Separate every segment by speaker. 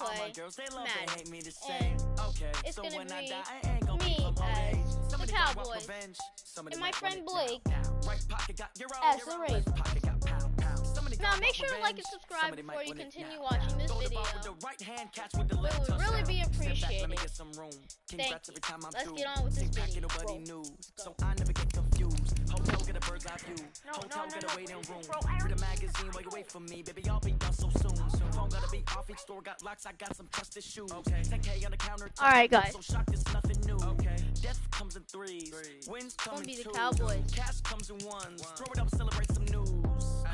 Speaker 1: play Madden, and it's gonna be me as the Cowboys, and my friend Blake as the Ravens. Now make sure to like and subscribe before you continue watching this video. It would really be appreciated. Thank you. Let's get on with this video.
Speaker 2: So I never get confused. Hotel get a bird's eye view. Hotel get a waiting room. Read a magazine while you wait for me, baby. I'll be done so soon. Phone gotta be off, each store got locks. I got some trusted shoes. 10K on the counter.
Speaker 1: Alright, guys.
Speaker 2: So shocked it's nothing new. Death comes in threes. Wins come in twos.
Speaker 1: Cowboys.
Speaker 2: Cash comes in ones. Throw it up, celebrate some news.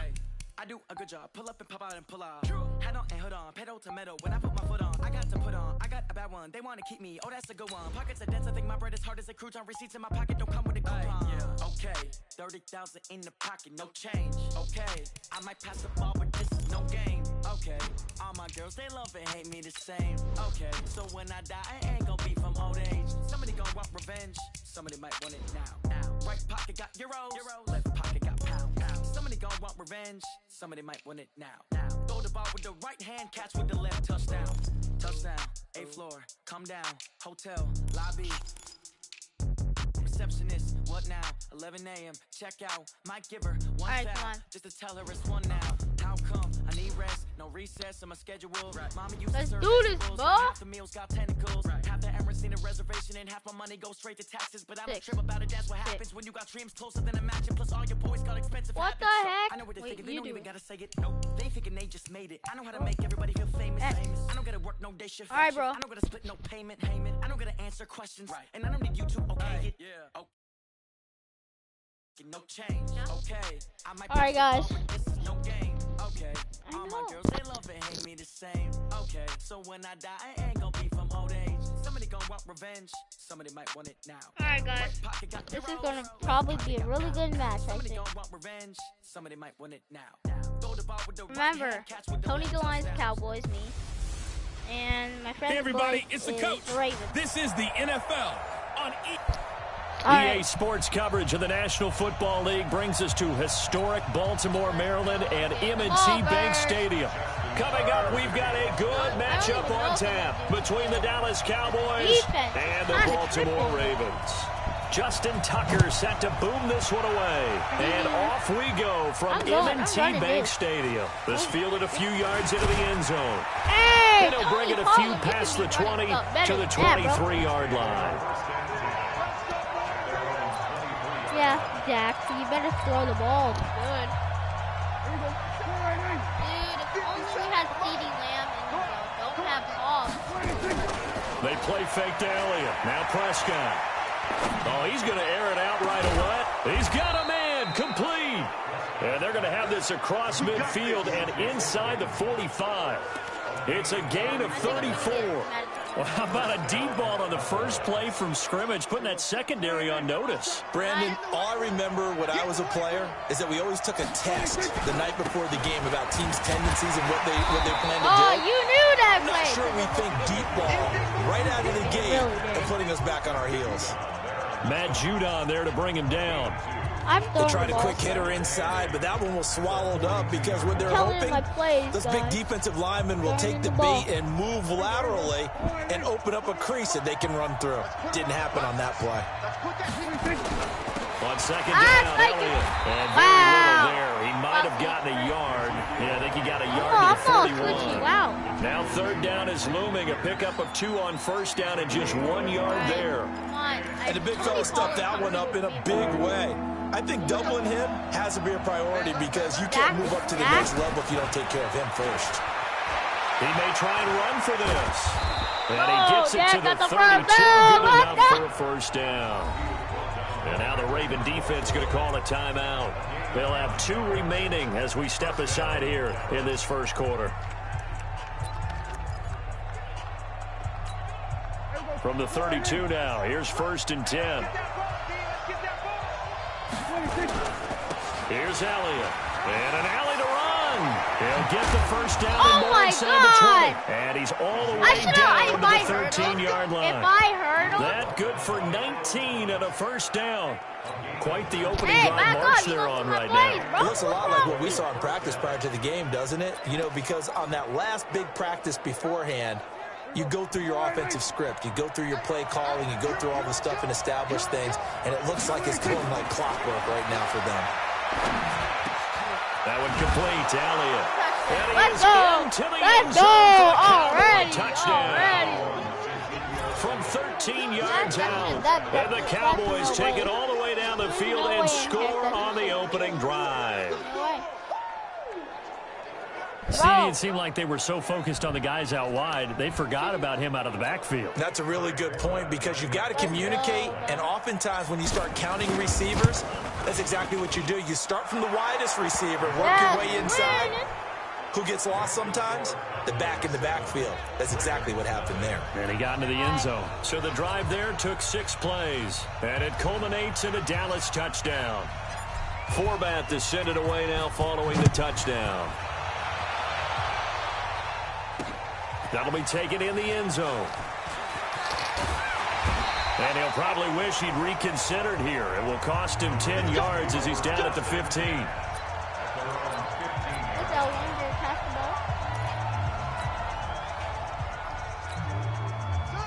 Speaker 2: I do a good job. Pull up and pop out and pull out. Head on and hood on. Pedal to metal. When I put my foot on, I got to put on. I got a bad one. They want to keep me. Oh, that's a good one. Pockets are dense. I think my bread is hard as a crouton. Receipts in my pocket don't come with a coupon. Okay. 30,000 in the pocket. No change. Okay. I might pass the ball, but this is no game. Okay. All my girls, they love and hate me the same. Okay. So when I die, I ain't gonna be from old age. Somebody gonna want revenge. Somebody might want it now. Right pocket got euros. Left pocket got pound. Somebody gonna want revenge. Somebody might want it now. Throw the ball with the right hand, catch with the left. Touchdown. Touchdown. 8th floor. Come down. Hotel. Lobby. Receptionist. What now? 11 a.m. Check out. Might give her one foul just to tell her it's one now. How come? I need rest. No recess in my schedule. Mama used to serve vegetables. Half the meals got tentacles. Half the Emirates need a reservation and half my money goes straight to taxes. But I don't trip about it. That's what happens when you got dreams closer than a match. And plus all your boys got expensive
Speaker 1: What
Speaker 2: habits.
Speaker 1: the heck?
Speaker 2: I know what they're thinking. They don't even gotta say it. Nope. They thinking they just made it. I know how to make everybody feel famous. I don't gotta work no day shift.
Speaker 1: Alright, bro.
Speaker 2: I don't gotta split no payment. I don't gotta answer questions. And I don't need you to okay it. Okay. No change. Okay.
Speaker 1: Alright, guys.
Speaker 2: This is no game. Okay. All my girls, they love and hate me the same. Okay. So when I die, I ain't gonna be from old age. Somebody gonna want revenge. Somebody might want it now.
Speaker 1: Alright, guys. This is gonna probably be a really good match, I think.
Speaker 2: Somebody might want it now.
Speaker 1: Remember, Tony the Lion's Cowboys, me. And my friend
Speaker 3: Hey everybody,
Speaker 1: Blake
Speaker 3: it's the
Speaker 1: is
Speaker 3: coach.
Speaker 1: the Ravens.
Speaker 3: This is the NFL on
Speaker 4: EA Sports coverage of the National Football League brings us to historic Baltimore, Maryland, and M&T Bank Stadium. Coming up, we've got a good matchup on tap between the Dallas Cowboys and the Baltimore Ravens. Justin Tucker set to boom this one away. And off we go from M&T Bank Stadium. This fielded a few yards into the end zone. And he'll bring it a few past the 20 to the 23-yard line.
Speaker 1: Yeah, Jack, you better throw the ball. Good. Dude, if only we had CeeDee Lamb and don't have balls.
Speaker 4: They play fake to Elliott. Now Prescott. Oh, he's going to air it out right away. He's got a man complete. And they're going to have this across midfield and inside the 45. It's a gain of 34. Well, how about a deep ball on the first play from scrimmage, putting that secondary on notice?
Speaker 5: Brandon, all I remember when I was a player is that we always took a test the night before the game about teams' tendencies and what they plan to do.
Speaker 1: Oh, you knew that
Speaker 5: I'm not sure we think deep ball right out of the gate and putting us back on our heels.
Speaker 4: Matt Judon there to bring him down.
Speaker 5: They'll try to quick hitter inside, but that one was swallowed up because when they're hoping those big defensive linemen will take the bait and move laterally and open up a crease that they can run through. Didn't happen on that play.
Speaker 4: On second down, Elliott. And very little there. He might have gotten a yard. Yeah, I think he got a yard to the 41. Now third down is looming. A pickup of 2 on first down and just 1 yard there.
Speaker 5: And the big fella stuffed that one up in a big way. I think doubling him has to be a priority because you can't move up to the next level if you don't take care of him first.
Speaker 4: He may try and run for this. And he gets it to the 32. Good enough for a first down. And now the Raven defense going to call a timeout. They'll have 2 remaining as we step aside here in this first quarter. From the 32 now, here's 1st and 10. Here's Elliott. And an alley to run. He'll get the first down and more inside the 20. And he's all the way down to the 13-yard line.
Speaker 1: If I heard him.
Speaker 4: That good for 19 and a first down. Quite the opening drive march they're on right now.
Speaker 5: It looks a lot like what we saw in practice prior to the game, doesn't it? You know, because on that last big practice beforehand, you go through your offensive script. You go through your play calling. You go through all the stuff and establish things. And it looks like it's going like clockwork right now for them.
Speaker 4: That one complete to Elliott.
Speaker 1: Let's go. Let's go. Already.
Speaker 4: Touchdown. From 13 yards out. And the Cowboys take it all the way down the field and score on the opening drive. See, it seemed like they were so focused on the guys out wide, they forgot about him out of the backfield.
Speaker 5: That's a really good point because you've got to communicate, and oftentimes when you start counting receivers, that's exactly what you do. You start from the widest receiver, work your way inside. Who gets lost sometimes? The back in the backfield. That's exactly what happened there.
Speaker 4: And he got into the end zone. So the drive there took 6 plays, and it culminates in a Dallas touchdown. Forbath to send it away now following the touchdown. That'll be taken in the end zone. And he'll probably wish he'd reconsidered here. It will cost him 10 yards as he's down at the 15.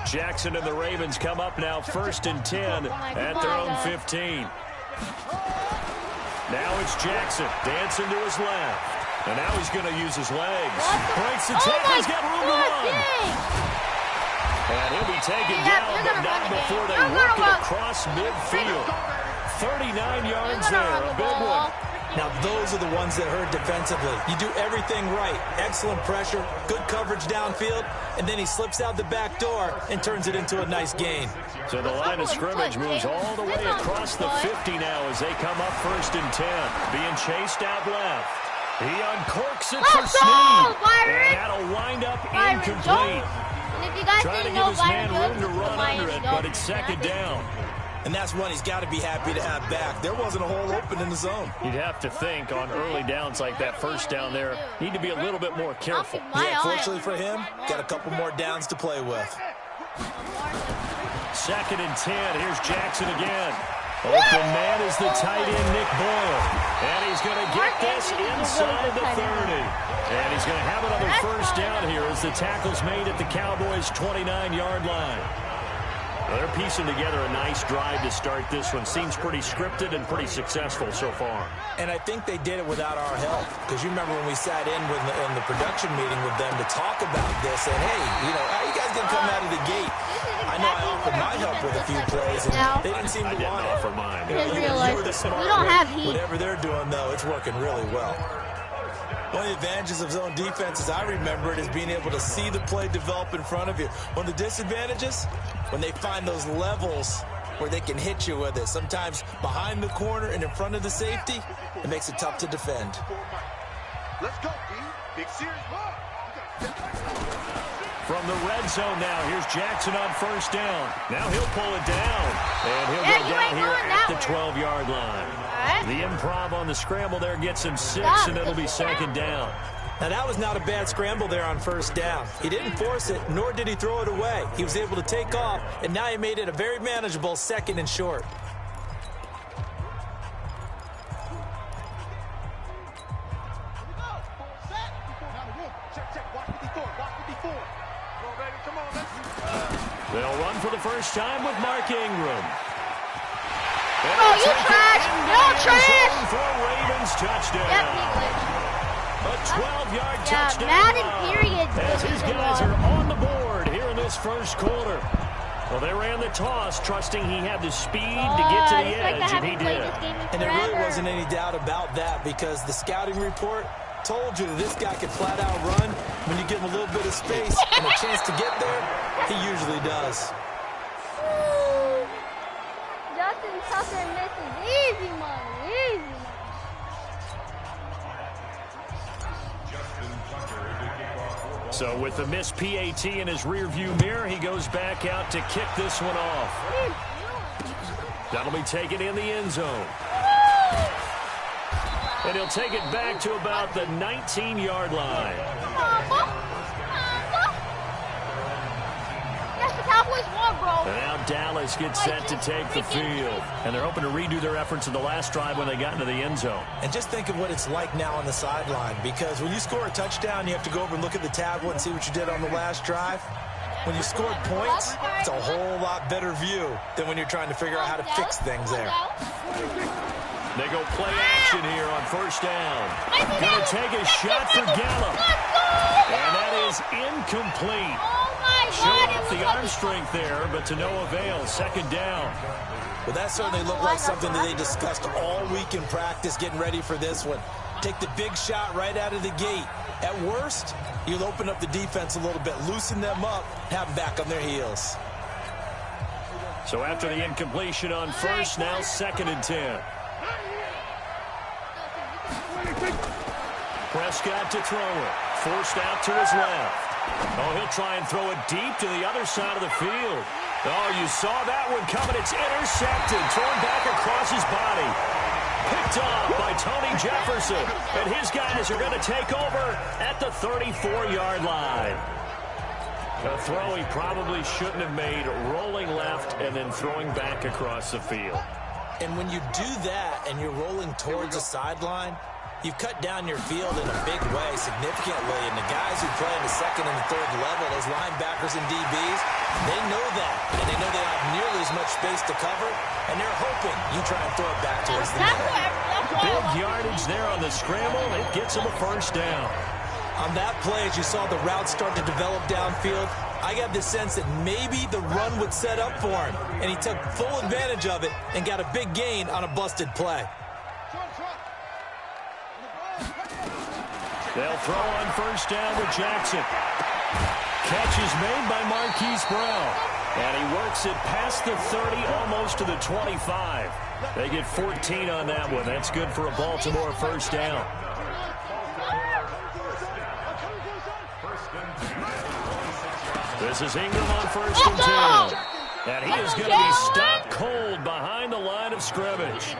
Speaker 4: Jackson and the Ravens come up now 1st and 10 at their own 15. Now it's Jackson dancing to his left. And now he's going to use his legs. Breaks the tackle. He's got room to run. And he'll be taken down, but not before they work it across midfield. 39 yards there. A big one.
Speaker 5: Now, those are the ones that hurt defensively. You do everything right. Excellent pressure, good coverage downfield, and then he slips out the back door and turns it into a nice gain.
Speaker 4: So the line of scrimmage moves all the way across the 50 now as they come up 1st and 10. Being chased out left. He uncorks it for Snead, and that'll wind up incomplete. Trying to give his man room to run under it, but it's 2nd down.
Speaker 5: And that's one he's got to be happy to have back. There wasn't a hole open in the zone.
Speaker 4: You'd have to think on early downs like that first down there, need to be a little bit more careful.
Speaker 5: Yeah, fortunately for him, got a couple more downs to play with.
Speaker 4: 2nd and 10. Here's Jackson again. Open man is the tight end, Nick Boyle. And he's going to get this inside the 30. And he's going to have another first down here as the tackle's made at the Cowboys' 29-yard line. Well, they're piecing together a nice drive to start this one. Seems pretty scripted and pretty successful so far.
Speaker 5: And I think they did it without our help. Because you remember when we sat in the production meeting with them to talk about this. And, hey, you know, how you guys going to come out of the gate? I know I offered my help with a few plays, and they didn't seem to want it.
Speaker 4: Offer mine.
Speaker 5: You were the smart
Speaker 1: we don't have heat.
Speaker 5: Whatever they're doing, though, it's working really well. One of the advantages of zone defense, as I remember it, is being able to see the play develop in front of you. One of the disadvantages, when they find those levels where they can hit you with it, sometimes behind the corner and in front of the safety, it makes it tough to defend.
Speaker 6: Let's go, D. Big series ball.
Speaker 4: From the red zone now, here's Jackson on first down. Now he'll pull it down, and he'll go down here at the 12-yard line. The improv on the scramble there gets him 6, and it'll be 2nd down.
Speaker 5: Now, that was not a bad scramble there on first down. He didn't force it, nor did he throw it away. He was able to take off, and now he made it a very manageable 2nd and short.
Speaker 4: They'll run for the first time with Mark Ingram.
Speaker 1: Oh, you trash! You trash!
Speaker 4: For a Ravens touchdown.
Speaker 1: Yep,
Speaker 4: a 12-yard touchdown.
Speaker 1: Madden period.
Speaker 4: As his guys are on the board here in this first quarter. Well, they ran the toss, trusting he had the speed to get to the edge, and he did.
Speaker 5: And there really wasn't any doubt about that because the scouting report told you that this guy could flat out run. When you give him a little bit of space and a chance to get there, he usually does.
Speaker 1: Justin Tucker misses easy money, easy.
Speaker 4: So with the missed PAT in his rearview mirror, he goes back out to kick this one off. That'll be taken in the end zone. And he'll take it back to about the 19-yard line.
Speaker 1: Cowboys won, bro.
Speaker 4: And now Dallas gets set to take the field. And they're hoping to redo their efforts in the last drive when they got into the end zone.
Speaker 5: And just think of what it's like now on the sideline, because when you score a touchdown, you have to go over and look at the tablet and see what you did on the last drive. When you scored points, it's a whole lot better view than when you're trying to figure out how to fix things there.
Speaker 4: They go play action here on first down. Gonna take a shot for Gallup. And that is incomplete. Showed off the arm strength there, but to no avail. Second down.
Speaker 5: Well, that certainly looked like something that they discussed all week in practice, getting ready for this one. Take the big shot right out of the gate. At worst, you'll open up the defense a little bit, loosen them up, have them back on their heels.
Speaker 4: So after the incompletion on first, now 2nd and 10. Prescott to throw it. Forced out to his left. Oh, he'll try and throw it deep to the other side of the field. Oh, you saw that one coming. It's intercepted. Thrown back across his body. Picked off by Tony Jefferson. And his guys are going to take over at the 34-yard line. A throw he probably shouldn't have made, rolling left and then throwing back across the field.
Speaker 5: And when you do that and you're rolling towards the sideline, you've cut down your field in a big way, significantly. And the guys who play in the second and the third level, those linebackers and DBs, they know that. And they know they don't have nearly as much space to cover. And they're hoping you try and throw it back towards the middle.
Speaker 4: Big yardage there on the scramble. It gets him a first down.
Speaker 5: On that play, as you saw the route start to develop downfield, I got the sense that maybe the run would set up for him. And he took full advantage of it and got a big gain on a busted play.
Speaker 4: They'll throw on first down to Jackson. Catch is made by Marquise Brown. And he works it past the 30, almost to the 25. They get 14 on that one. That's good for a Baltimore first down. This is Ingram on first and 10. And he is going to be stopped cold behind the line of scrimmage.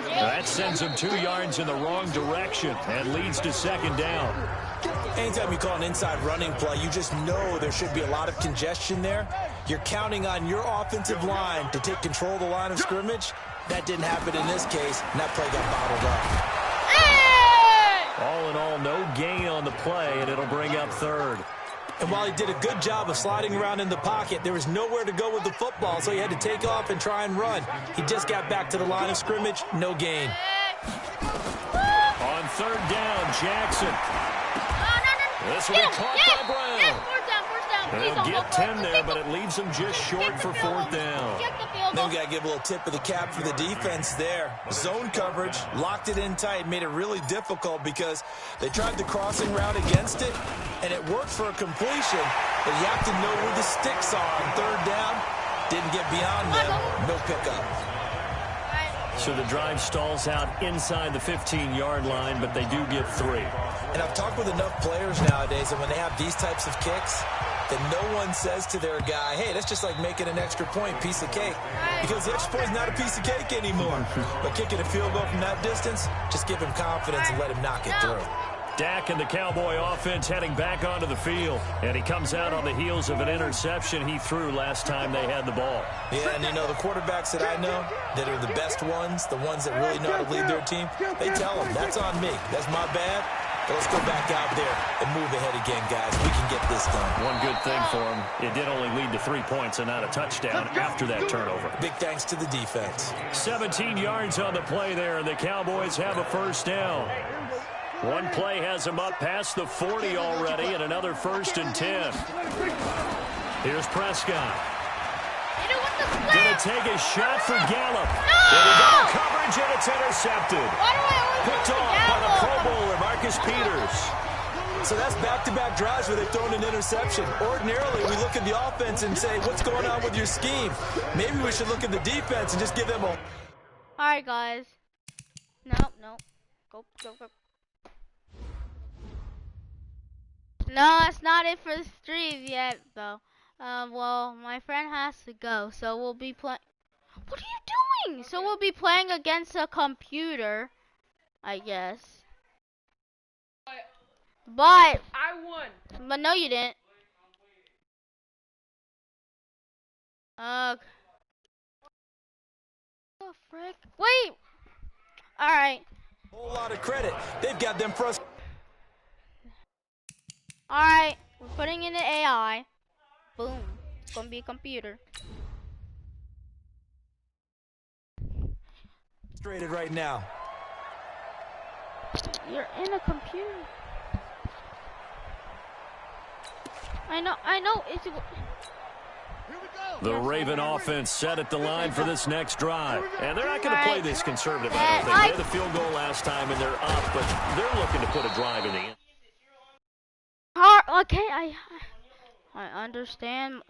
Speaker 4: That sends him 2 yards in the wrong direction and leads to second down.
Speaker 5: Anytime you call an inside running play, you just know there should be a lot of congestion there. You're counting on your offensive line to take control of the line of scrimmage. That didn't happen in this case, and that play got bottled up.
Speaker 4: All in all, no gain on the play, and it'll bring up third.
Speaker 5: And while he did a good job of sliding around in the pocket, there was nowhere to go with the football, so he had to take off and try and run. He just got back to the line of scrimmage, no gain.
Speaker 4: On third down, Jackson. This will be caught by Brown. They'll get 10 there, but it leaves them just short for fourth down.
Speaker 5: Then we got to give a little tip of the cap for the defense there. Zone coverage, locked it in tight, made it really difficult because they tried the crossing route against it, and it worked for a completion, but you have to know where the sticks are on third down. Didn't get beyond them, no pickup.
Speaker 4: So the drive stalls out inside the 15-yard line, but they do get 3.
Speaker 5: And I've talked with enough players nowadays, and when they have these types of kicks, that no one says to their guy, hey, that's just like making an extra point, piece of cake. Because the extra point is not a piece of cake anymore. But kicking a field goal from that distance, just give him confidence and let him knock it through.
Speaker 4: Dak and the Cowboy offense heading back onto the field. And he comes out on the heels of an interception he threw last time they had the ball.
Speaker 5: Yeah, and you know, the quarterbacks that I know that are the best ones, the ones that really know how to lead their team, they tell them, that's on me. That's my bad. But let's go back out there and move ahead again, guys. We can get this done.
Speaker 4: One good thing for him, it did only lead to 3 points and not a touchdown after that turnover.
Speaker 5: Big thanks to the defense.
Speaker 4: 17 yards on the play there, and the Cowboys have a first down. One play has them up past the 40 already, and another first and 10. Here's Prescott. Gonna take a shot for Gallup. And he got coverage, and it's intercepted. Picked off by the Pro Bowler, Marcus Peters.
Speaker 5: So that's back-to-back drives where they've thrown an interception. Ordinarily, we look at the offense and say, what's going on with your scheme? Maybe we should look at the defense and just give them a...
Speaker 1: All right, guys. No. Go. No, that's not it for the stream yet, though. Well, my friend has to go, so we'll be playing... What are you doing? So we'll be playing against a computer. I guess. But
Speaker 7: I won.
Speaker 1: But no, you didn't. Oh frick! Wait. All right.
Speaker 5: Whole lot of credit. They've got them frustrated.
Speaker 1: All right. We're putting in the AI. Boom. It's gonna be a computer.
Speaker 5: Right now.
Speaker 1: You're in a computer. I know. It's.
Speaker 4: The Raven offense set at the line for this next drive. And they're not going to play this conservative. I don't think. They had the field goal last time, and they're up, but they're looking to put a drive in the end.
Speaker 1: Okay, I understand.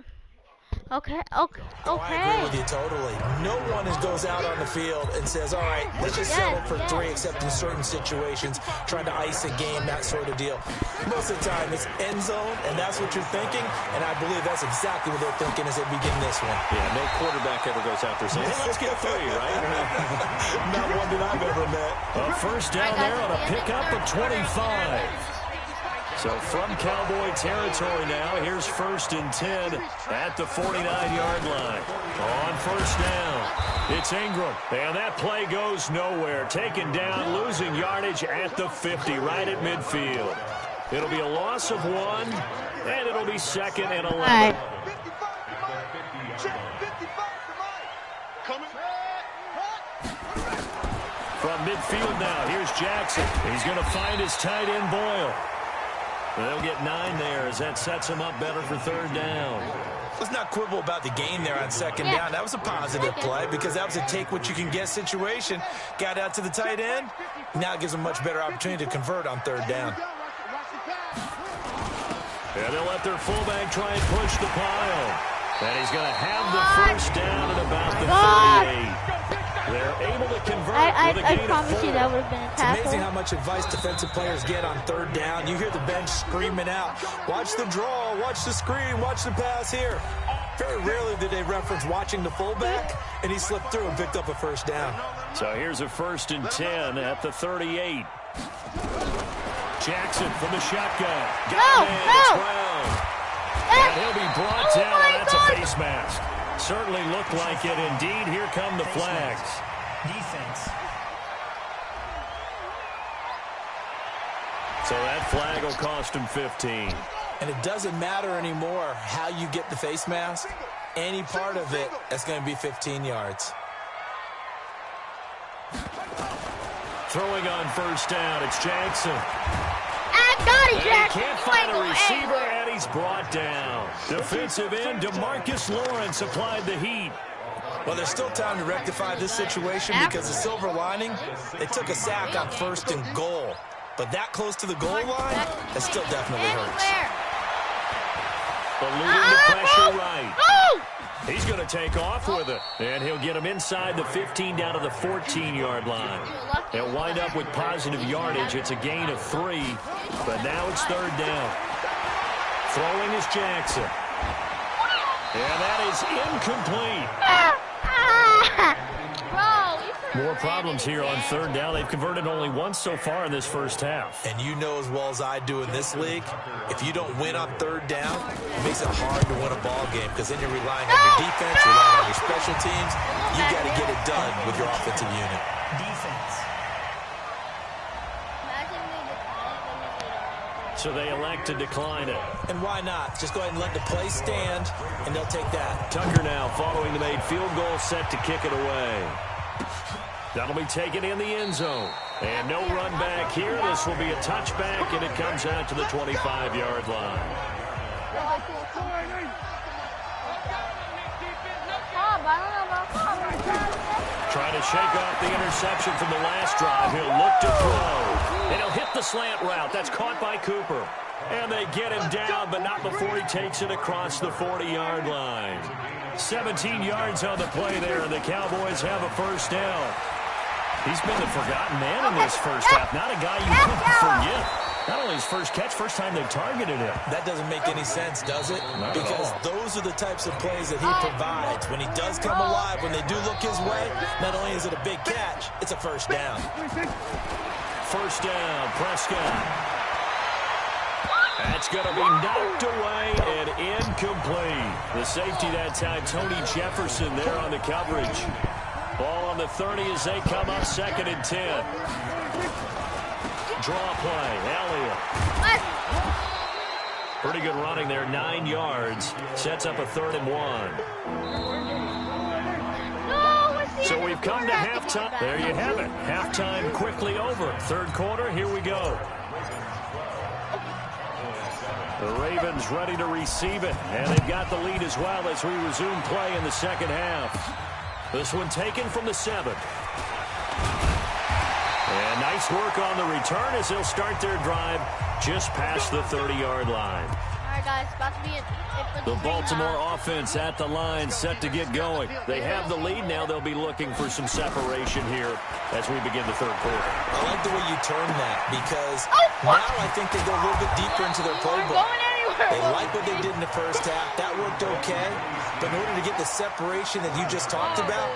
Speaker 1: Okay.
Speaker 5: Oh, I agree with you totally. No one goes out on the field and says, all right, let's just settle for 3, except in certain situations, trying to ice a game, that sort of deal. Most of the time, it's end zone, and that's what you're thinking, and I believe that's exactly what they're thinking as they begin this one.
Speaker 4: Yeah, no quarterback ever goes out there saying, hey, let's get 3, right?
Speaker 5: Not one that I've ever met.
Speaker 4: A first down there on a pickup of 25. So from Cowboy territory now, here's 1st and 10 at the 49-yard line. On first down, it's Ingram. And that play goes nowhere. Taken down, losing yardage at the 50, right at midfield. It'll be a loss of 1, and it'll be 2nd and 11.
Speaker 1: Right.
Speaker 4: From midfield now, here's Jackson. He's going to find his tight end, Boyle. They'll get 9 there as that sets him up better for 3rd down.
Speaker 5: Let's not quibble about the gain there on 2nd down. That was a positive play because that was a take-what-you-can-get situation. Got out to the tight end. Now it gives them a much better opportunity to convert on 3rd down.
Speaker 4: And they'll let their fullback try and push the pile. And he's going to have the first down at about the 38. They're able to convert with a gain
Speaker 1: I promise
Speaker 4: of 4.
Speaker 1: you that would have been a tackle.
Speaker 5: It's amazing how much advice defensive players get on 3rd down. You hear the bench screaming out, watch the draw, watch the screen, watch the pass here. Very rarely do they reference watching the fullback, and he slipped through and picked up a first down.
Speaker 4: So here's a 1st and 10 at the 38. Jackson from the shotgun. Got him in. It's round. And he'll be brought down, and that's a face mask. Certainly looked like it. Indeed, here come the flags.
Speaker 5: Defense.
Speaker 4: So that flag will cost him 15.
Speaker 5: And it doesn't matter anymore how you get the face mask. Any part of it, that's going to be 15 yards.
Speaker 4: Throwing on first down, it's Jackson.
Speaker 1: I got it, Jackson.
Speaker 4: He can't find a receiver, and he's brought down. Defensive end DeMarcus Lawrence applied the heat.
Speaker 5: Well, there's still time to rectify this situation because the silver lining, they took a sack on 1st and goal. But that close to the goal line, that still definitely hurts.
Speaker 4: Eluding the pressure right. He's going to take off with it. And he'll get him inside the 15 down to the 14-yard line. They'll wind up with positive yardage. It's a gain of 3. But now it's 3rd down. Throwing is Jackson. And that is incomplete. More problems here on 3rd down. They've converted only once so far in this first half.
Speaker 5: And you know as well as I do in this league, if you don't win on 3rd down, it makes it hard to win a ball game because then you're relying on your defense, you're relying on your special teams. You got to get it done with your offensive unit. Defense.
Speaker 4: So they elect to decline it.
Speaker 5: And why not? Just go ahead and let the play stand, and they'll take that.
Speaker 4: Tucker now following the made field goal, set to kick it away. That'll be taken in the end zone. And no run back here. This will be a touchback, and it comes out to the 25-yard line. Trying to shake off the interception from the last drive. He'll look to throw. And he'll hit the slant route. That's caught by Cooper. And they get him down, but not before he takes it across the 40-yard line. 17 yards on the play there, and the Cowboys have a first down. He's been the forgotten man in this first half. Not a guy you can forget. Not only his first catch, first time they've targeted him.
Speaker 5: That doesn't make any sense, does it? Because those are the types of plays that he provides. When he does come alive, when they do look his way, not only is it a big catch, it's a first down.
Speaker 4: first down. Prescott. That's going to be knocked away and incomplete. The safety that time, Tony Jefferson there on the coverage. Ball on the 30 as they come up 2nd and 10. Draw play. Elliott. Pretty good running there, 9 yards. Sets up a 3rd and 1. So we've come to halftime. There you have it. Halftime quickly over. 3rd quarter, here we go. The Ravens ready to receive it, and they've got the lead as well as we resume play in the 2nd half. This one taken from the 7. And nice work on the return as they'll start their drive just past the 30-yard line.
Speaker 1: All right, guys, about to be it for
Speaker 4: the Baltimore offense at the line, set to get going. They have the lead now. They'll be looking for some separation here as we begin the 3rd quarter.
Speaker 5: I like the way you turn that because now I think they go a little bit deeper into their playbook. They like what they did in the first half. That worked okay. But in order to get the separation that you just talked about,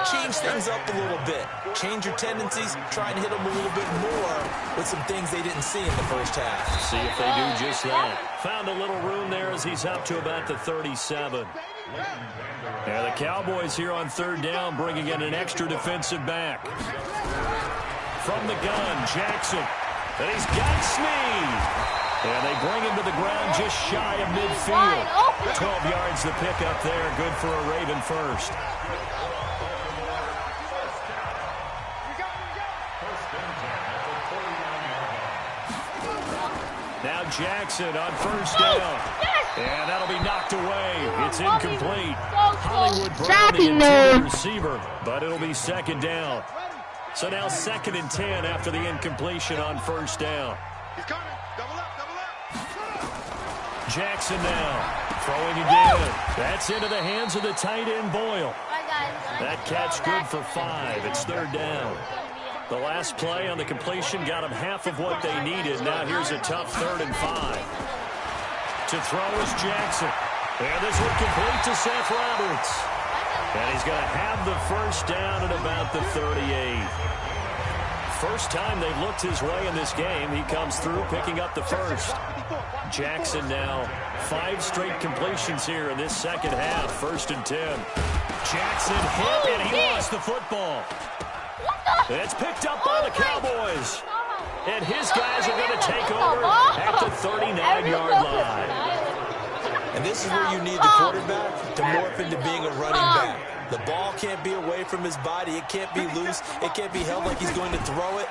Speaker 5: change things up a little bit. Change your tendencies. Try and hit them a little bit more with some things they didn't see in the first half.
Speaker 4: See if they do just that. Found a little room there as he's up to about the 37. And the Cowboys here on 3rd down bringing in an extra defensive back. From the gun, Jackson. And he's got Snead. And they bring him to the ground just shy of midfield. 12 yards to pick up there. Good for a Raven first. Now Jackson on 1st down. And that'll be knocked away. It's incomplete. Hollywood Brown, the intended receiver, but it'll be 2nd down. So now 2nd and 10 after the incompletion on 1st down.
Speaker 6: He's coming. Double up, double up.
Speaker 4: Jackson now throwing again. That's into the hands of the tight end Boyle. That catch good for 5. It's 3rd down. The last play on the completion got them half of what they needed. Now here's a tough 3rd and 5. To throw is Jackson. And this one complete to Seth Roberts. And he's going to have the first down at about the 38. First time they've looked his way in this game. He comes through picking up the first. Jackson now 5 straight completions here in this 2nd half. 1st and 10. Jackson hit and he lost the football. It's picked up by the Cowboys. And his guys are going to take over at the 39-yard line.
Speaker 5: And this is where you need the quarterback to morph into being a running back. The ball can't be away from his body. It can't be loose. It can't be held like he's going to throw it.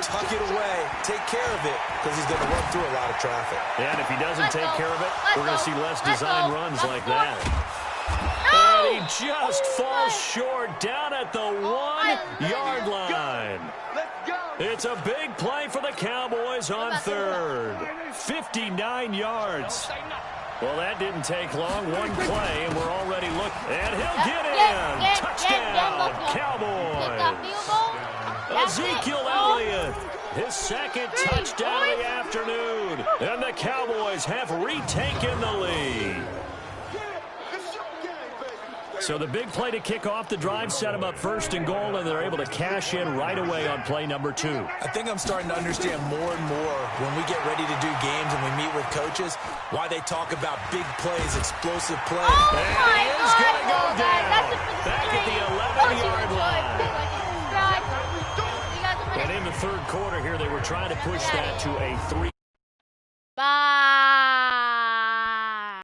Speaker 5: Tuck it away. Take care of it because he's going to run through a lot of traffic.
Speaker 4: And if he doesn't take care of it, we're going to see less design runs like that. And he just falls short down at the 1-yard line. It's a big play for the Cowboys on 3rd. 59 yards. Well, that didn't take long. One play, and we're already looking. And he'll get in. Touchdown, Cowboys. Ezekiel Elliott, his 2nd touchdown of the afternoon. And the Cowboys have retaken the lead. So the big play to kick off the drive set them up 1st and goal, and they're able to cash in right away on play number 2.
Speaker 5: I think I'm starting to understand more and more when we get ready to do games and we meet with coaches why they talk about big plays, explosive plays.
Speaker 4: And he is going to go down back at the 11-yard line. And in the 3rd quarter here, they were trying to push that to a 3.